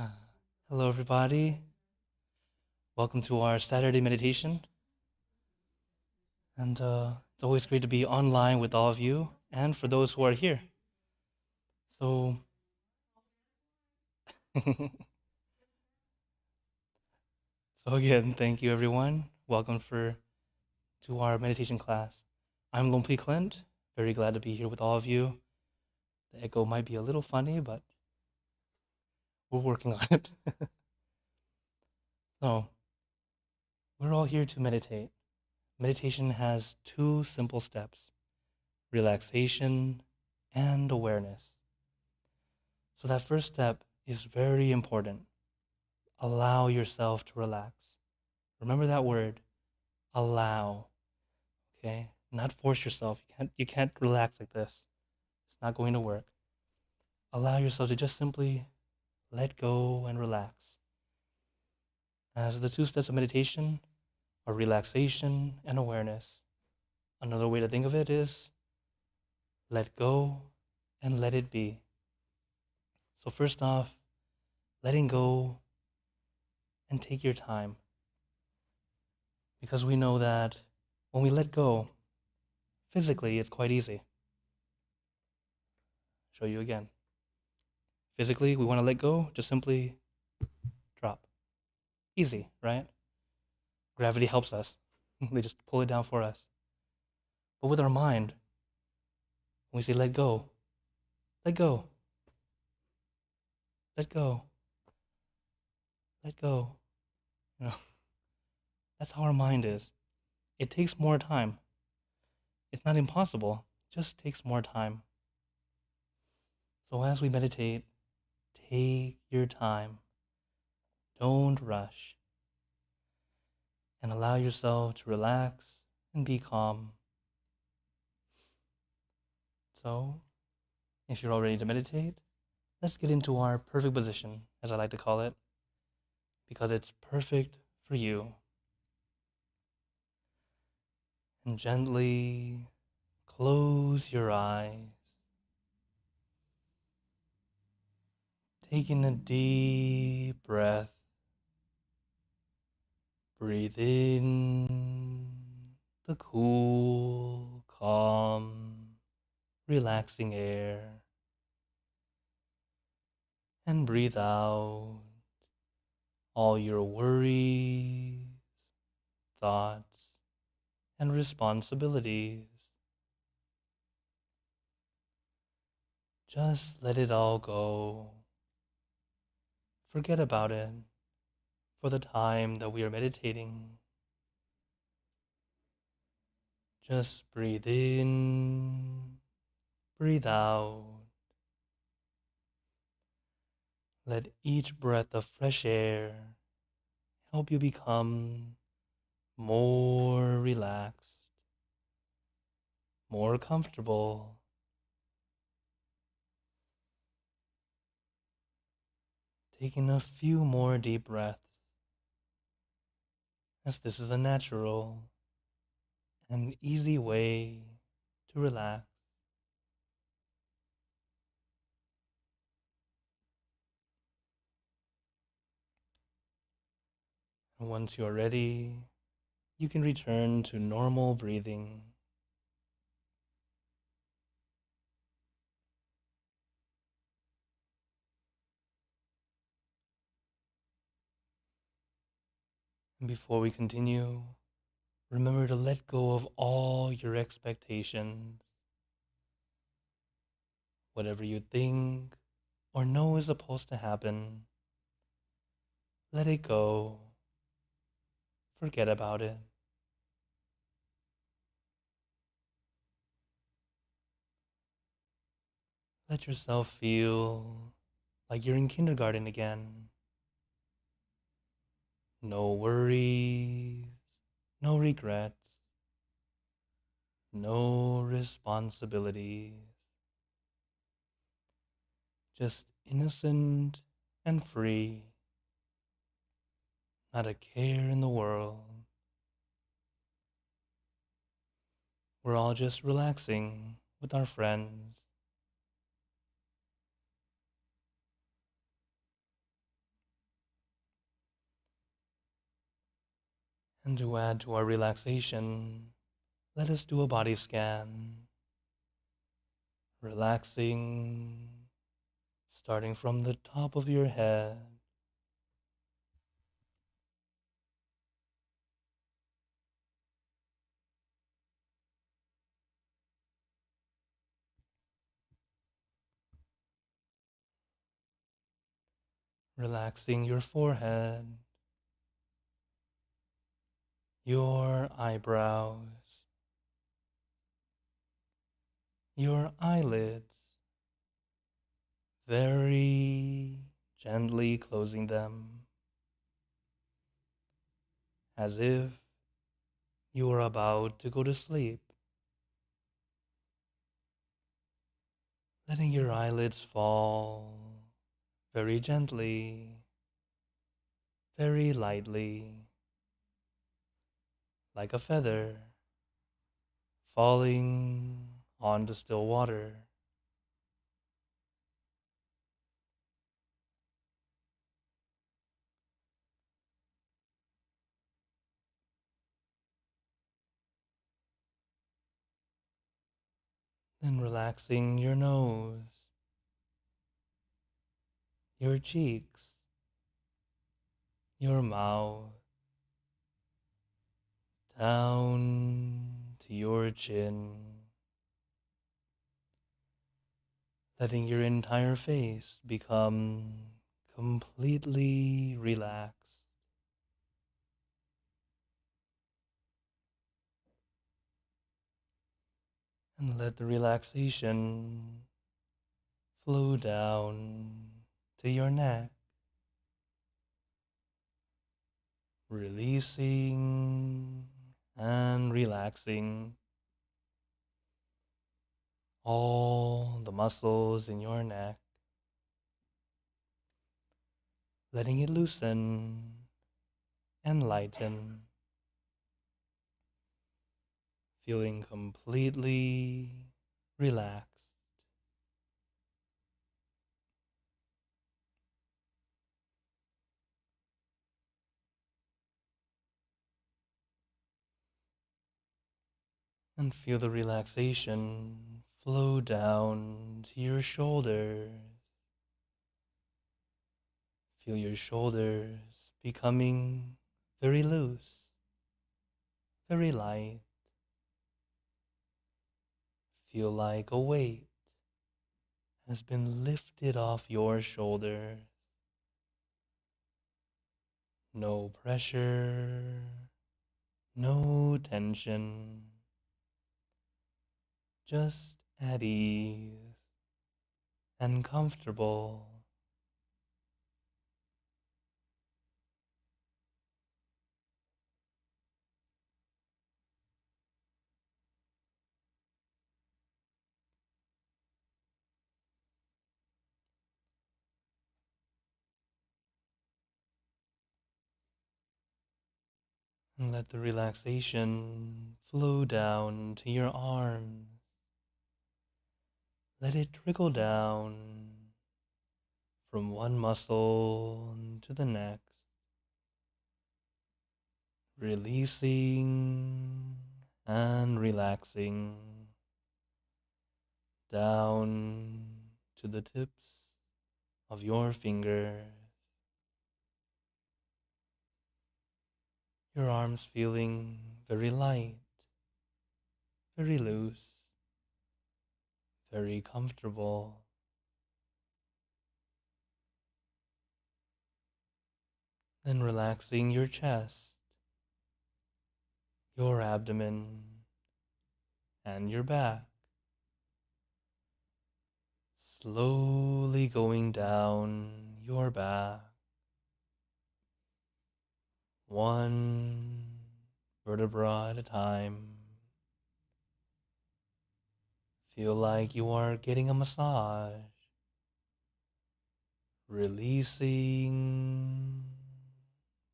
Uh, Hello, everybody. Welcome to our Saturday meditation. And it's always great to be online with all of you and for those who are here. So, so again, thank you, everyone. Welcome to our meditation class. I'm LP Klint. Very glad to be here with all of you. The echo might be a little funny, but we're working on it. So, we're all here to meditate. Meditation has two simple steps: relaxation and awareness. So that first step is very important. Allow yourself to relax. Remember that word, allow. Okay? Not force yourself. You can't relax like this. It's not going to work. Allow yourself to just simply let go and relax. As the two steps of meditation are relaxation and awareness. Another way to think of it is let go and let it be. So first off, letting go and take your time. Because we know that when we let go, physically it's quite easy. Show you again. Physically, we want to let go, just simply drop. Easy, right? Gravity helps us. They just pull it down for us. But with our mind, when we say let go, let go, let go, let go, you know, that's how our mind is. It takes more time. It's not impossible, it just takes more time. So as we meditate, take your time. Don't rush. And allow yourself to relax and be calm. So, if you're all ready to meditate, let's get into our perfect position, as I like to call it, because it's perfect for you. And gently close your eyes, taking a deep breath. Breathe in the cool, calm, relaxing air, and breathe out all your worries, thoughts, and responsibilities. Just let it all go. Forget about it for the time that we are meditating. Just breathe in, breathe out. Let each breath of fresh air help you become more relaxed, more comfortable. Taking a few more deep breaths, as this is a natural and easy way to relax. And once you are ready, you can return to normal breathing. And before we continue, remember to let go of all your expectations. Whatever you think or know is supposed to happen, let it go. Forget about it. Let yourself feel like you're in kindergarten again. No worries, no regrets, no responsibilities. Just innocent and free. Not a care in the world. We're all just relaxing with our friends. And to add to our relaxation, let us do a body scan, relaxing, starting from the top of your head, relaxing your forehead, your eyebrows, your eyelids, very gently closing them as if you are about to go to sleep, letting your eyelids fall very gently, very lightly, like a feather falling onto still water. Then relaxing your nose, your cheeks, your mouth, down to your chin, letting your entire face become completely relaxed. And let the relaxation flow down to your neck, releasing and relaxing all the muscles in your neck, letting it loosen and lighten, feeling completely relaxed. And feel the relaxation flow down to your shoulders. Feel your shoulders becoming very loose, very light. Feel like a weight has been lifted off your shoulders. No pressure, no tension, just at ease and comfortable. And let the relaxation flow down to your arms. Let it trickle down from one muscle to the next, releasing and relaxing down to the tips of your fingers. Your arms feeling very light, very loose, very comfortable. Then relaxing your chest, your abdomen, and your back. Slowly going down your back, one vertebra at a time. Feel like you are getting a massage, releasing,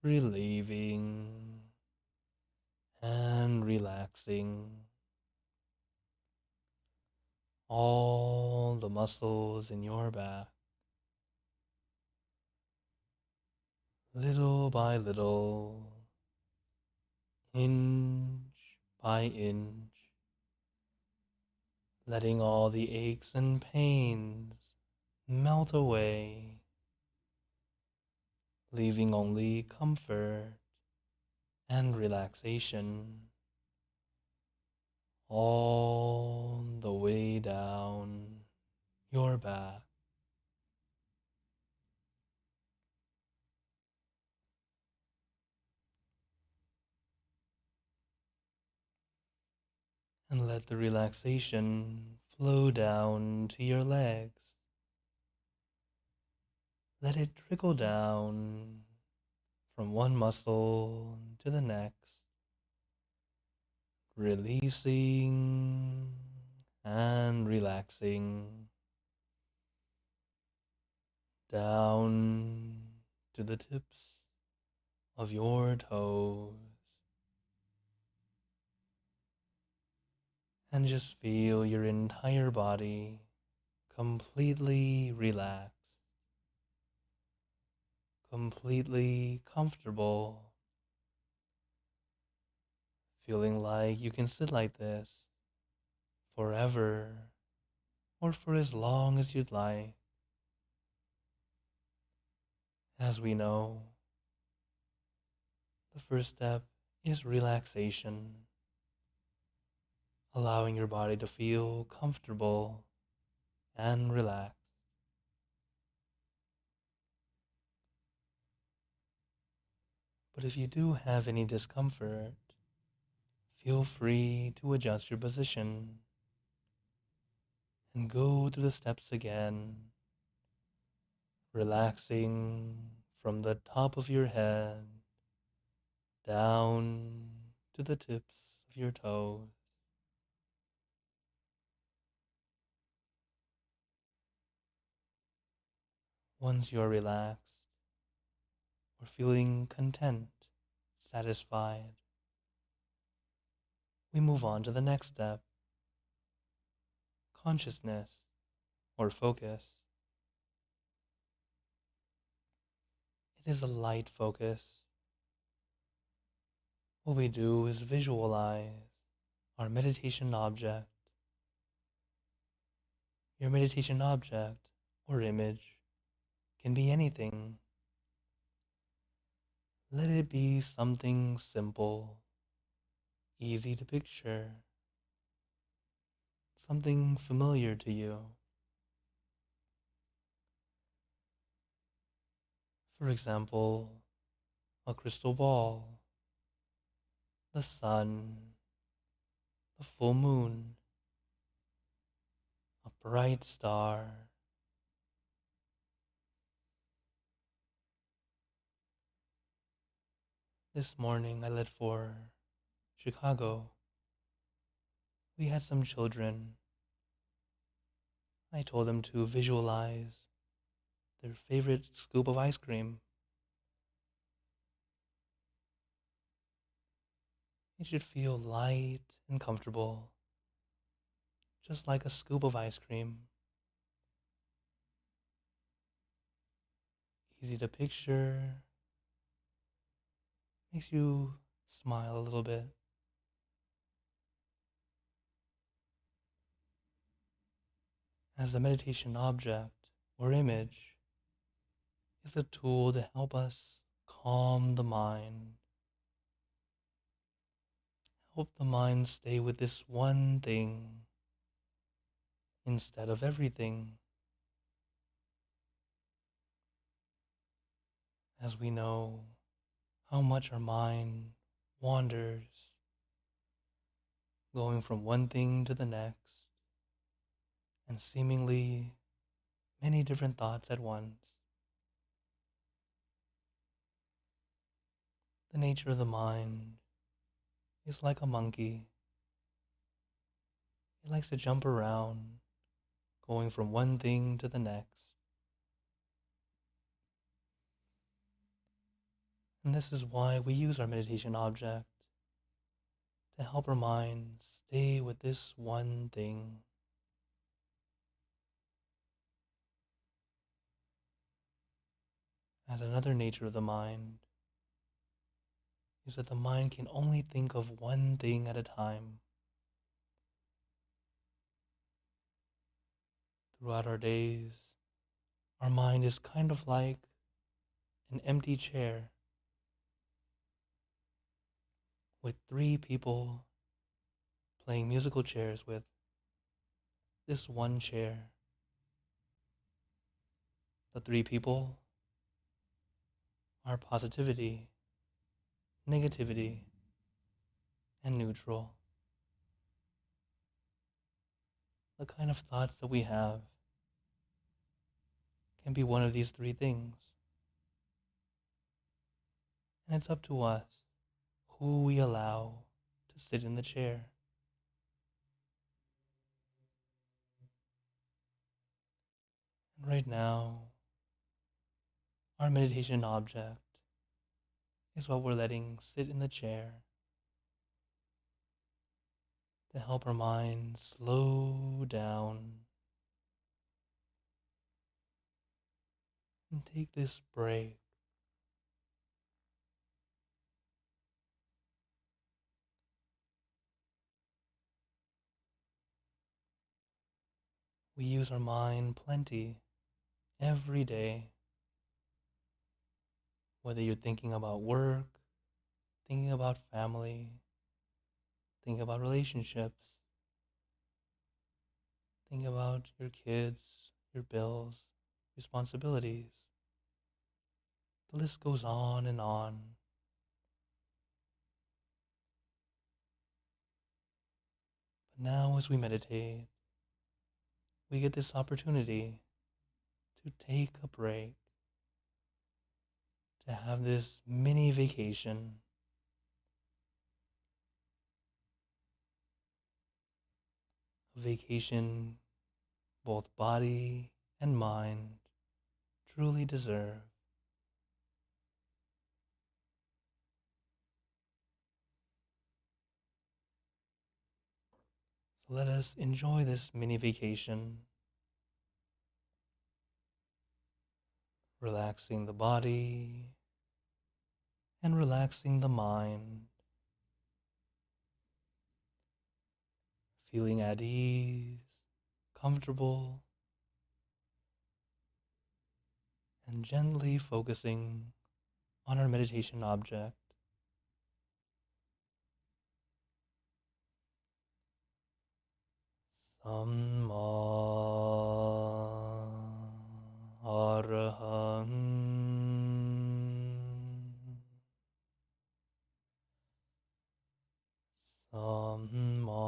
relieving, and relaxing all the muscles in your back, little by little, inch by inch, letting all the aches and pains melt away, leaving only comfort and relaxation all the way down your back. And let the relaxation flow down to your legs. Let it trickle down from one muscle to the next, releasing and relaxing down to the tips of your toes. And just feel your entire body completely relaxed, completely comfortable, feeling like you can sit like this forever or for as long as you'd like. As we know, the first step is relaxation, allowing your body to feel comfortable and relaxed. But if you do have any discomfort, feel free to adjust your position and go through the steps again, relaxing from the top of your head down to the tips of your toes. Once you're relaxed or feeling content, satisfied, we move on to the next step, consciousness or focus. It is a light focus. What we do is visualize our meditation object. Your meditation object or image can be anything. Let it be something simple, easy to picture, something familiar to you. For example, a crystal ball, the sun, the full moon, a bright star. This morning I left for Chicago. We had some children. I told them to visualize their favorite scoop of ice cream. It should feel light and comfortable, just like a scoop of ice cream. Easy to picture, makes you smile a little bit. As the meditation object or image is a tool to help us calm the mind, help the mind stay with this one thing instead of everything. As we know how much our mind wanders, going from one thing to the next, and seemingly many different thoughts at once. The nature of the mind is like a monkey. It likes to jump around, going from one thing to the next. And this is why we use our meditation object to help our mind stay with this one thing. As another nature of the mind is that the mind can only think of one thing at a time. Throughout our days, our mind is kind of like an empty chair with three people playing musical chairs with this one chair. The three people are positivity, negativity, and neutral. The kind of thoughts that we have can be one of these three things. And it's up to us who we allow to sit in the chair. And right now, our meditation object is what we're letting sit in the chair to help our mind slow down and take this break. We use our mind plenty every day, whether you're thinking about work, thinking about family, thinking about relationships, thinking about your kids, your bills, responsibilities. The list goes on and on. But now, as we meditate, we get this opportunity to take a break, to have this mini vacation, a vacation both body and mind truly deserve. So let us enjoy this mini vacation, relaxing the body and relaxing the mind, feeling at ease, comfortable, and gently focusing on our meditation object. Samma Arahang Samma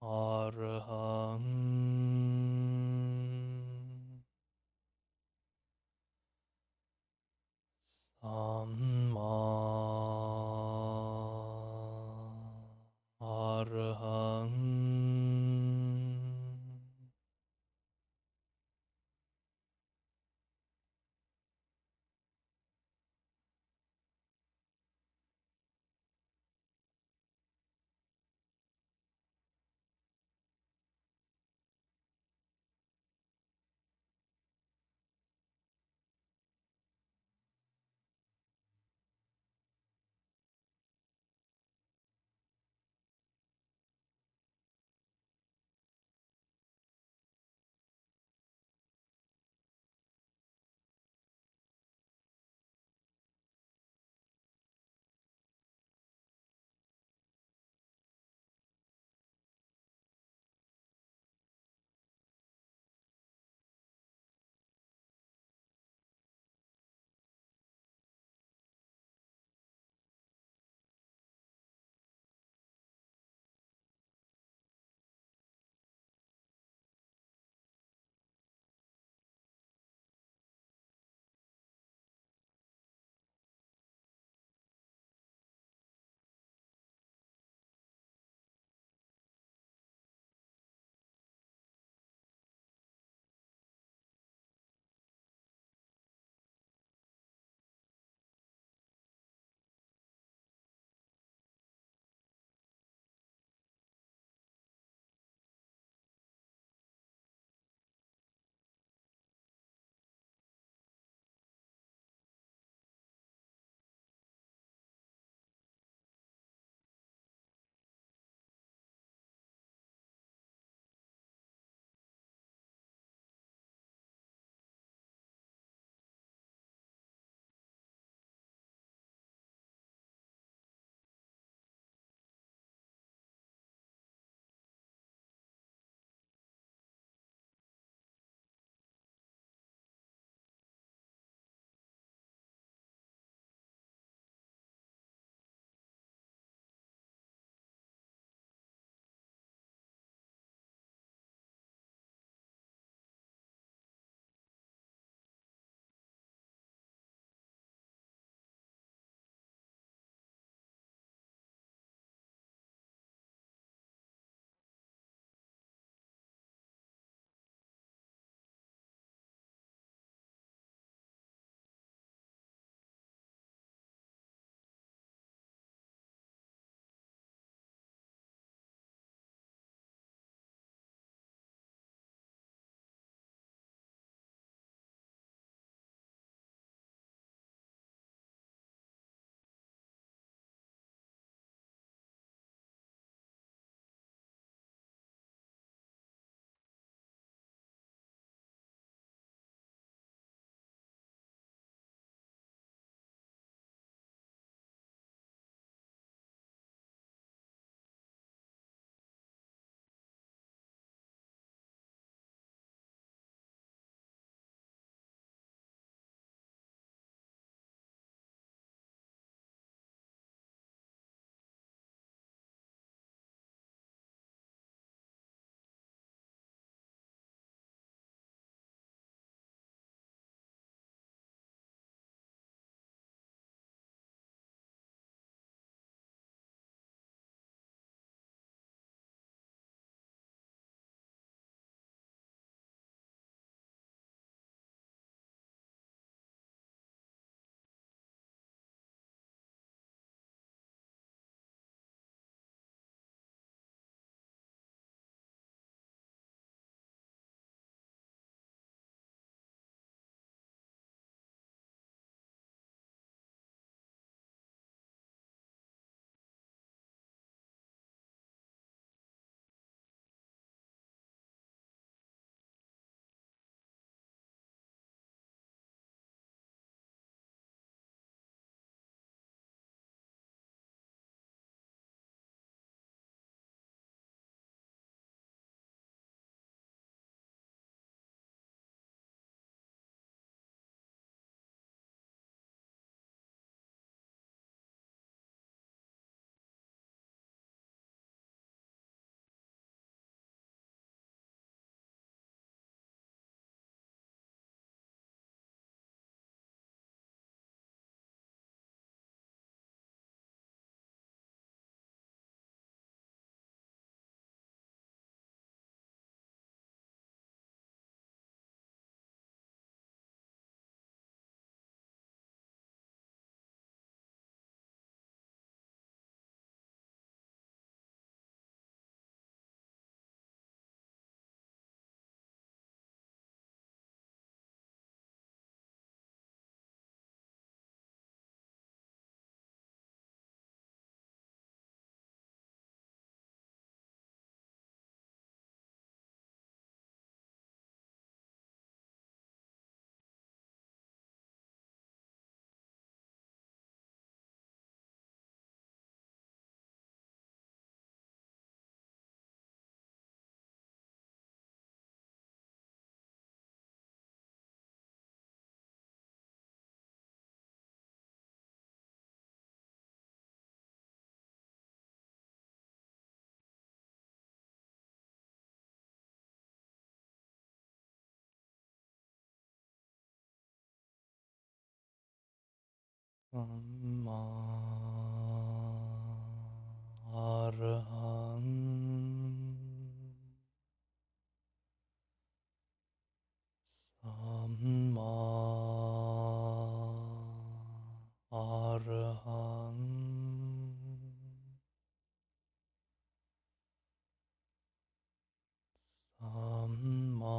Arahang Samma Arahang Samma Arhan. Samma Arhan. Samma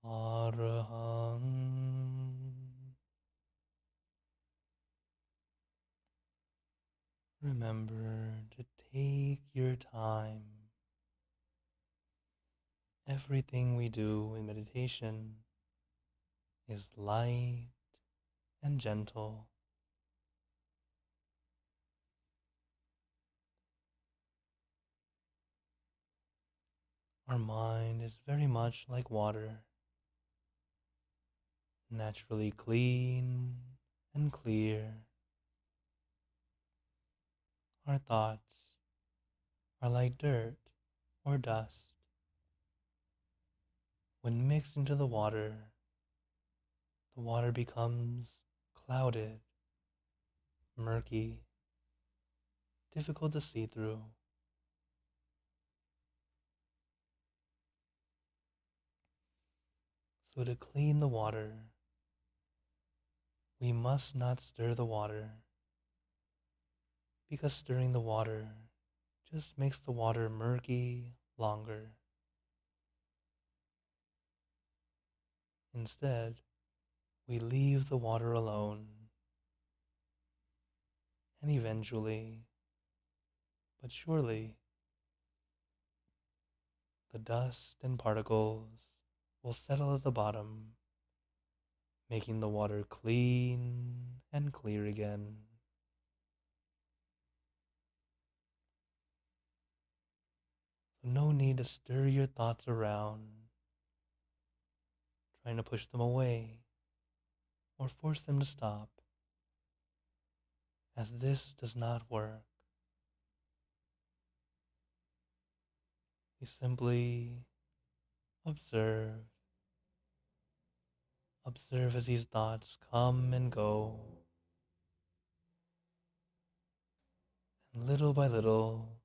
Arhan. Remember to take your time. Everything we do in meditation is light and gentle. Our mind is very much like water, naturally clean and clear. Our thoughts are like dirt or dust. When mixed into the water becomes clouded, murky, difficult to see through. So to clean the water, we must not stir the water, because stirring the water just makes the water murky longer. Instead, we leave the water alone, and eventually, but surely, the dust and particles will settle at the bottom, making the water clean and clear again. So no need to stir your thoughts around, trying to push them away or force them to stop, as this does not work. We simply observe. Observe as these thoughts come and go, and little by little,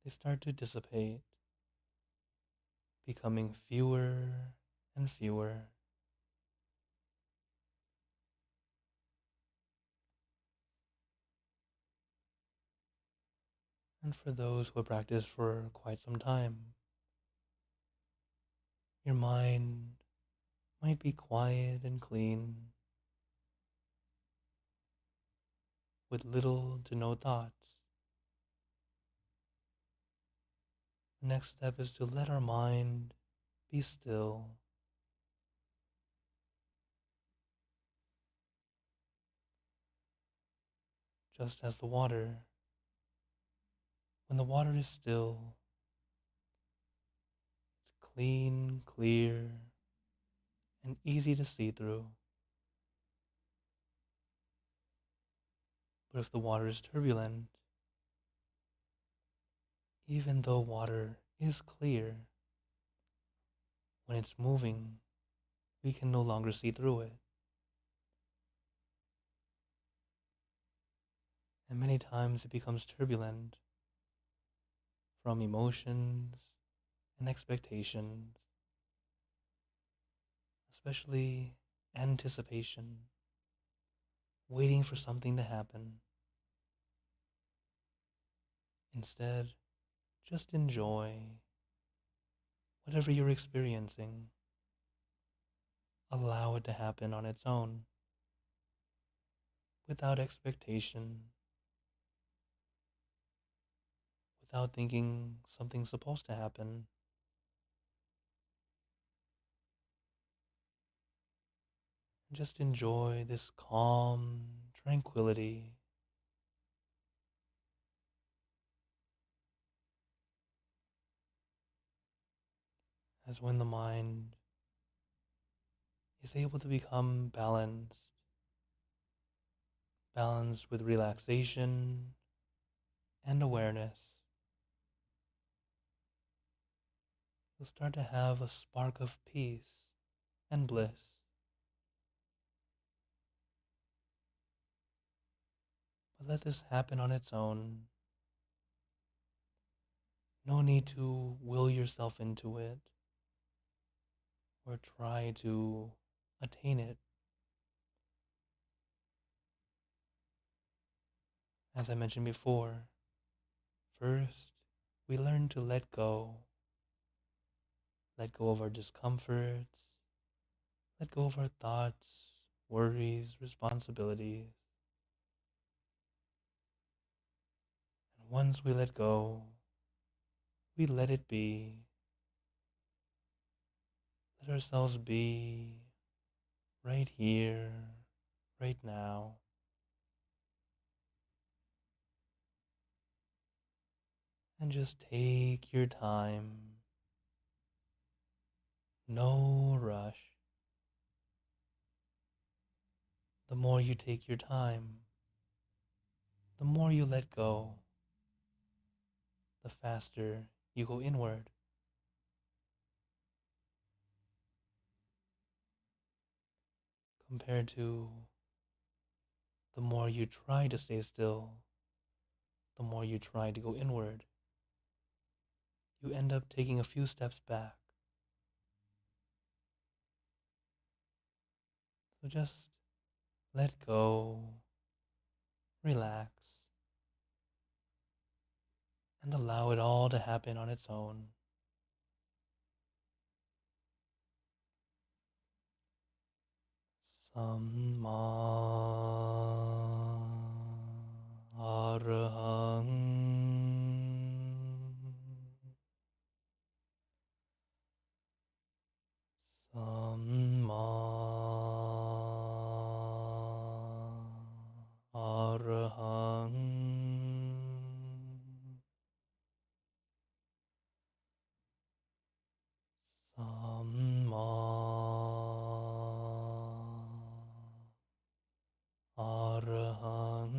they start to dissipate, becoming fewer and fewer. And for those who have practiced for quite some time, your mind might be quiet and clean, with little to no thoughts. The next step is to let our mind be still. Just as the water, when the water is still, it's clean, clear, and easy to see through. But if the water is turbulent, even though water is clear, when it's moving, we can no longer see through it. And many times it becomes turbulent from emotions and expectations, especially anticipation, waiting for something to happen. Instead, just enjoy whatever you're experiencing. Allow it to happen on its own, without expectation, without thinking something's supposed to happen. Just enjoy this calm tranquility. As when the mind is able to become balanced with relaxation and awareness, you'll start to have a spark of peace and bliss. let this happen on its own. No need to will yourself into it or try to attain it. As I mentioned before, first we learn to let go of our discomforts, let go of our thoughts, worries, responsibilities. And once we let go, we let it be. Let ourselves be right here, right now. And just take your time. No rush. The more you take your time, the more you let go, the faster you go inward. Compared to the more you try to stay still, the more you try to go inward, you end up taking a few steps back. So just let go, relax, and allow it all to happen on its own. Samma Arahang Samma Arahang Samma Arahang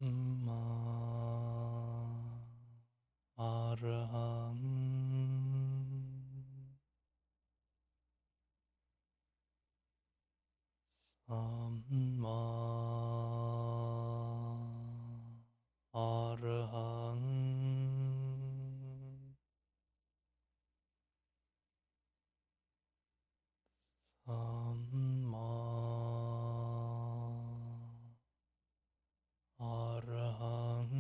Samma Arahang Samma Arahang Samma Arahang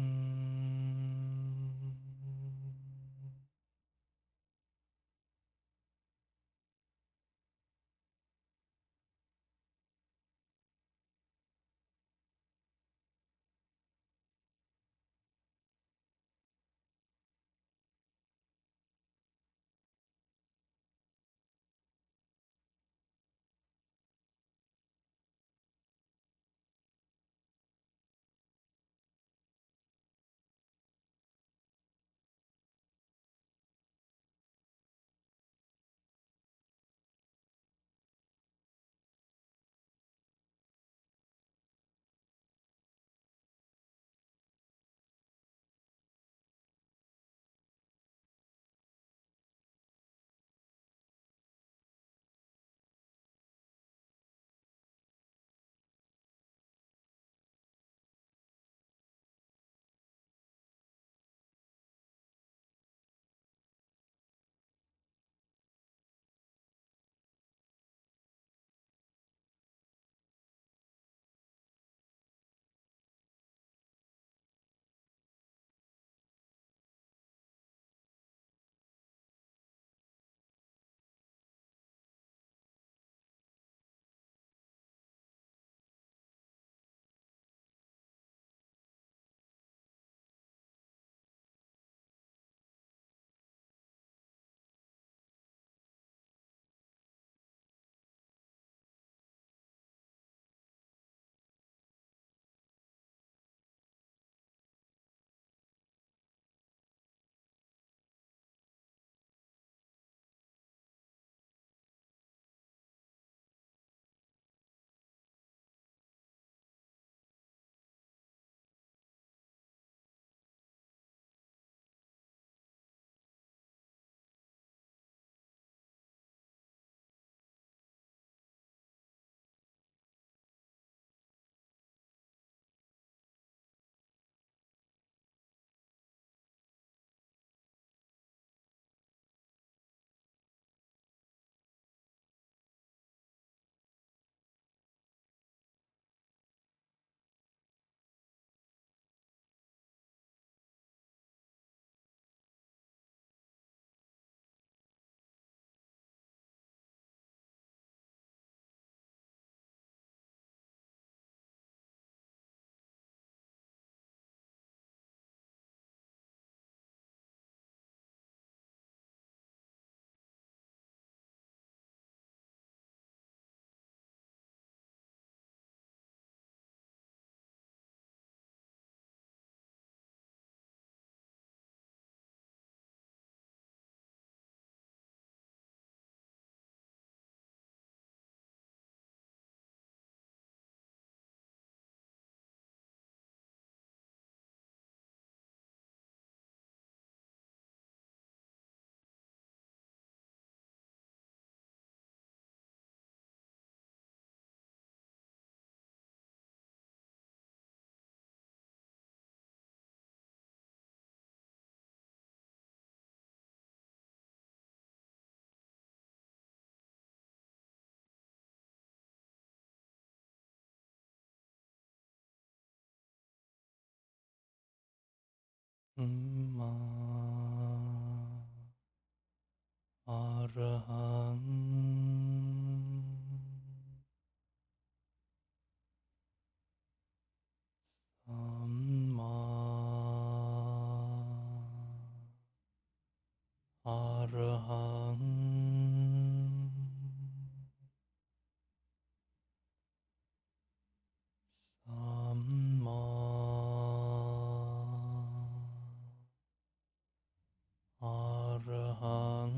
Samma Arahang Samma Arahang Samma Arahang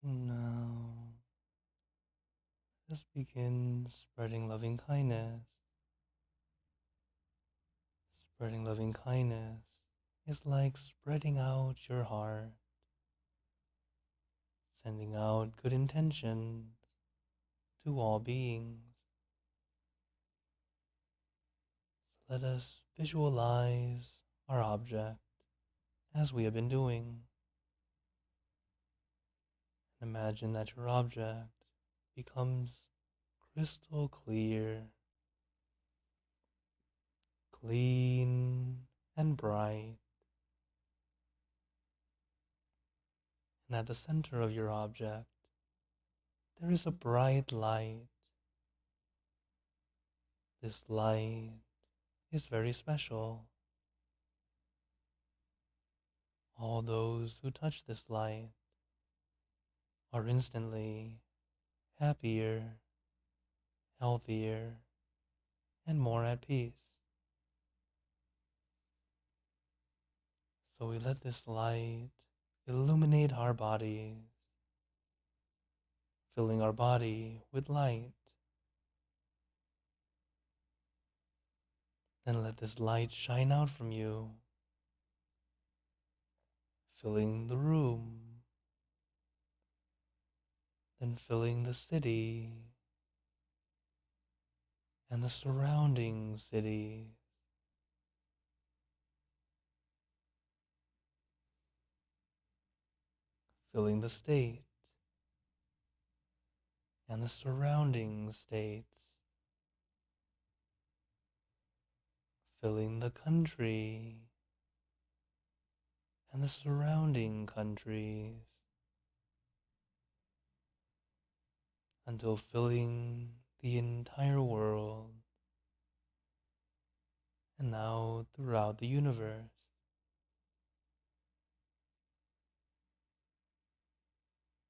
Now, just begin spreading loving kindness. Spreading loving kindness is like spreading out your heart, sending out good intentions to all beings. So let us visualize our object as we have been doing. And imagine that your object becomes crystal clear, clean and bright. And at the center of your object, there is a bright light. This light is very special. All those who touch this light are instantly happier, healthier, and more at peace. So we let this light illuminate our bodies, filling our body with light. Then let this light shine out from you, filling the room, then filling the city and the surrounding cities. Filling the state and the surrounding states. Filling the country and the surrounding countries, until filling the entire world, and now throughout the universe.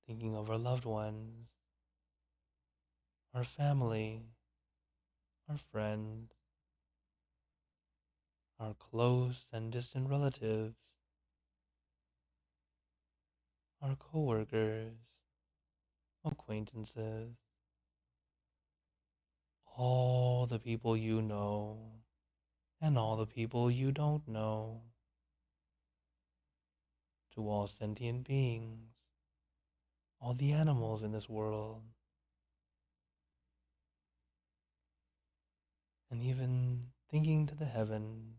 Thinking of our loved ones, our family, our friends, our close and distant relatives, our coworkers, acquaintances, all the people you know, and all the people you don't know, to all sentient beings, all the animals in this world, and even thinking to the heavens,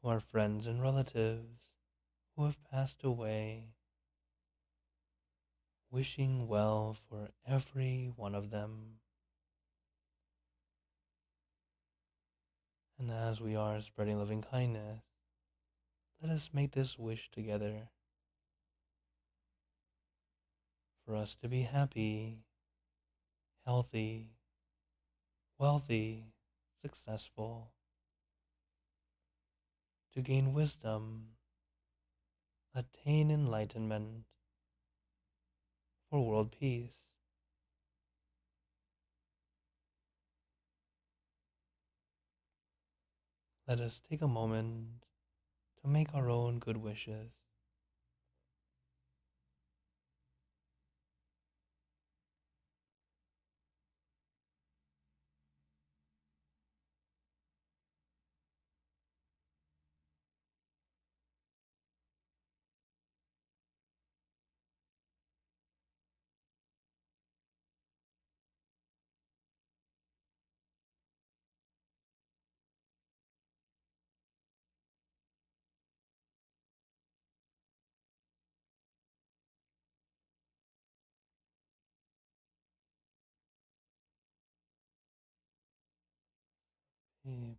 to our friends and relatives who have passed away, wishing well for every one of them. And as we are spreading loving kindness, let us make this wish together for us to be happy, healthy, wealthy, successful, to gain wisdom, attain enlightenment, for world peace. Let us take a moment to make our own good wishes.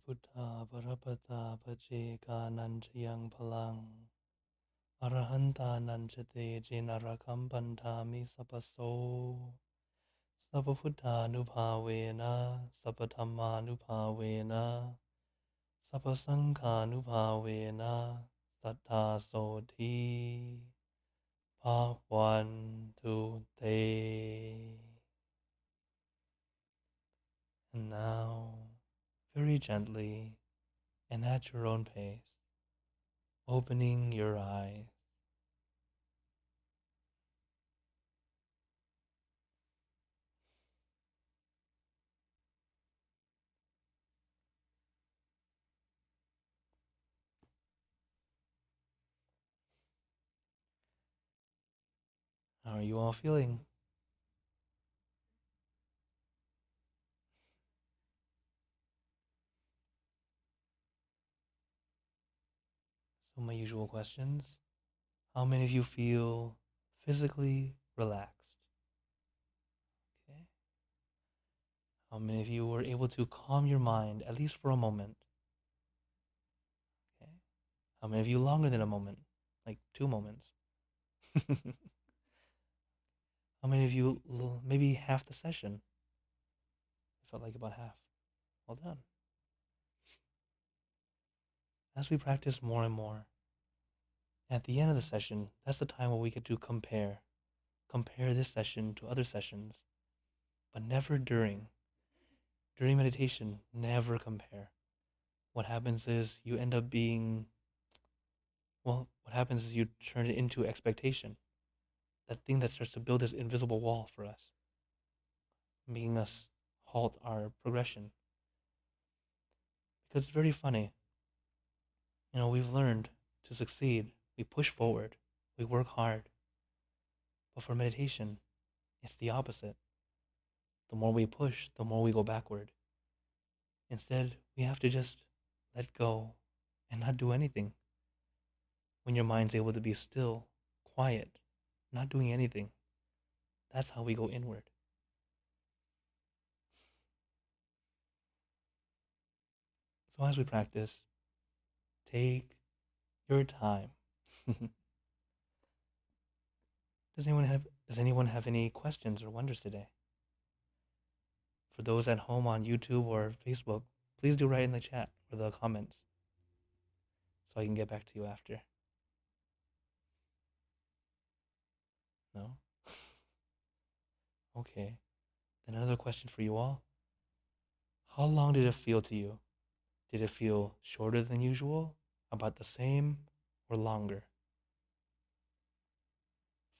Buddha Parapata Pacheka Nanchayang Palang Arahanta Nanchate Jinarakam Pantami Sapaso Sapafuta Nupavena Sapatama Nupavena Sapasangha Nupavena Satta Soti Pawan Te. And now, very gently and at your own pace, opening your eyes. How are you all feeling? So, my usual questions. How many of you feel physically relaxed? Okay. How many of you were able to calm your mind, at least for a moment? Okay. How many of you longer than a moment? Like 2 moments? How many of you maybe half the session? It felt like about half. Well done. As we practice more and more, at the end of the session, that's the time where we get to compare this session to other sessions, but never during. During meditation, never compare. What happens is you end up being, well, what happens is you turn it into expectation. That thing that starts to build this invisible wall for us, making us halt our progression. Because it's very funny. We've learned to succeed. We push forward. We work hard. But for meditation, it's the opposite. The more we push, the more we go backward. Instead, we have to just let go and not do anything. When your mind's able to be still, quiet, not doing anything, that's how we go inward. So as we practice, take your time. Does anyone have any questions or wonders today? For those at home on YouTube or Facebook, please do write in the chat or the comments so I can get back to you after. No? Okay. Then another question for you all. How long did it feel to you? Did it feel shorter than usual, about the same, or longer?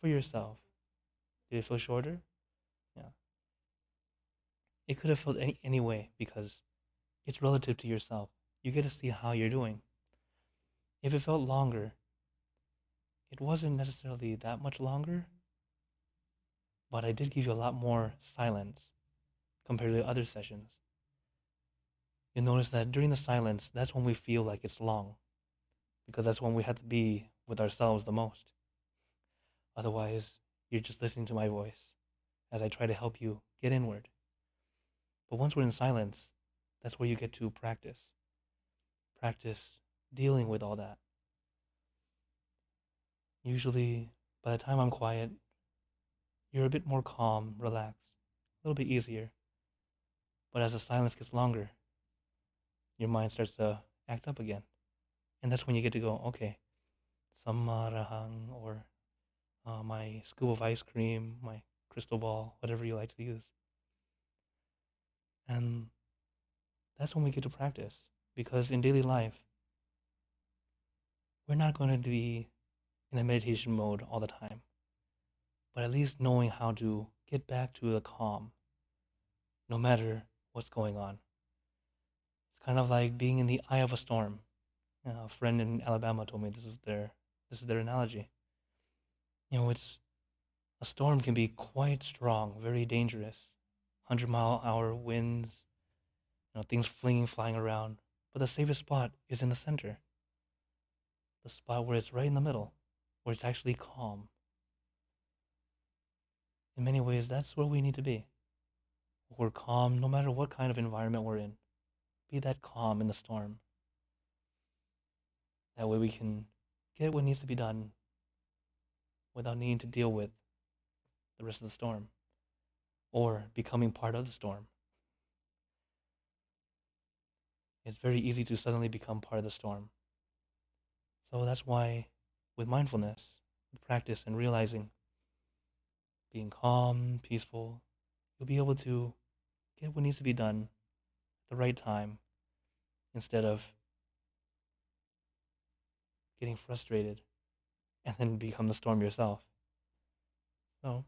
For yourself, did it feel shorter? Yeah. It could have felt any way because it's relative to yourself. You get to see how you're doing. If it felt longer, it wasn't necessarily that much longer, but I did give you a lot more silence compared to other sessions. You'll notice that during the silence, that's when we feel like it's long, because that's when we have to be with ourselves the most. Otherwise, you're just listening to my voice as I try to help you get inward. But once we're in silence, that's where you get to practice. Practice dealing with all that. Usually, by the time I'm quiet, you're a bit more calm, relaxed, a little bit easier. But as the silence gets longer, your mind starts to act up again. And that's when you get to go, okay, samarahang, or my scoop of ice cream, my crystal ball, whatever you like to use. And that's when we get to practice. Because in daily life, we're not going to be in a meditation mode all the time. But at least knowing how to get back to the calm, no matter what's going on. It's kind of like being in the eye of a storm. A friend in Alabama told me this is their analogy. It's a storm can be quite strong, very dangerous. 100-mile-hour winds, things flying around. But the safest spot is in the center. The spot where it's right in the middle, where it's actually calm. In many ways, that's where we need to be. We're calm no matter what kind of environment we're in. Be that calm in the storm. That way we can get what needs to be done without needing to deal with the rest of the storm or becoming part of the storm. It's very easy to suddenly become part of the storm. So that's why with mindfulness, with practice and realizing being calm, peaceful, you'll be able to get what needs to be done at the right time instead of getting frustrated and then become the storm yourself. So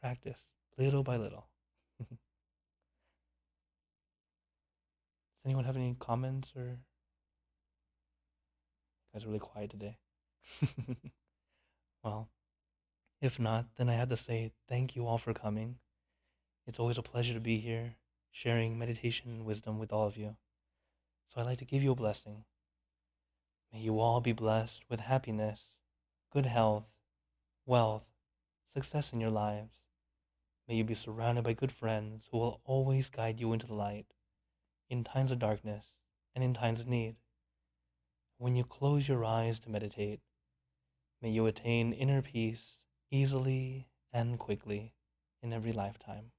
practice little by little. Does anyone have any comments, or you guys are really quiet today? Well, If not, then I have to say thank you all for coming. It's always a pleasure to be here, sharing meditation and wisdom with all of you. So I'd like to give you a blessing. May you all be blessed with happiness, good health, wealth, success in your lives. May you be surrounded by good friends who will always guide you into the light in times of darkness and in times of need. When you close your eyes to meditate, may you attain inner peace easily and quickly in every lifetime.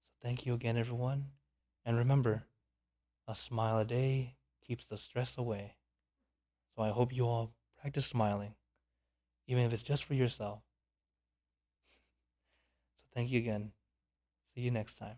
So thank you again, everyone. And remember, a smile a day keeps the stress away. So I hope you all practice smiling, even if it's just for yourself. So thank you again. See you next time.